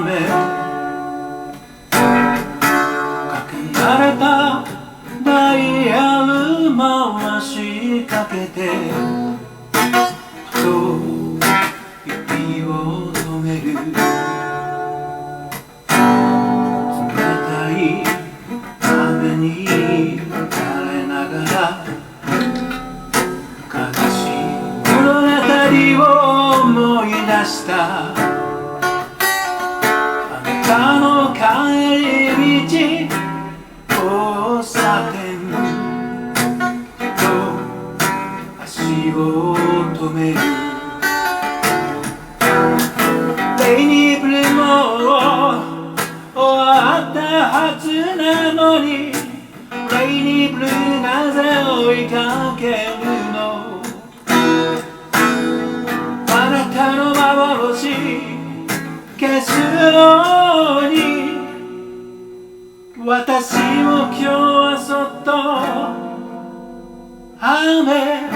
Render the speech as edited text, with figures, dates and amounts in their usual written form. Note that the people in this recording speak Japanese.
雨かけられたダイヤル回しかけてふと息を止める冷たい雨に濡れながら悲しい物語を思い出したあなたの帰り道交差点と足を止めるレイニーブルーも終わったはずなのにレイニーブルーなぜ追いかけるのあなたの幻消すように私も今日はそっと雨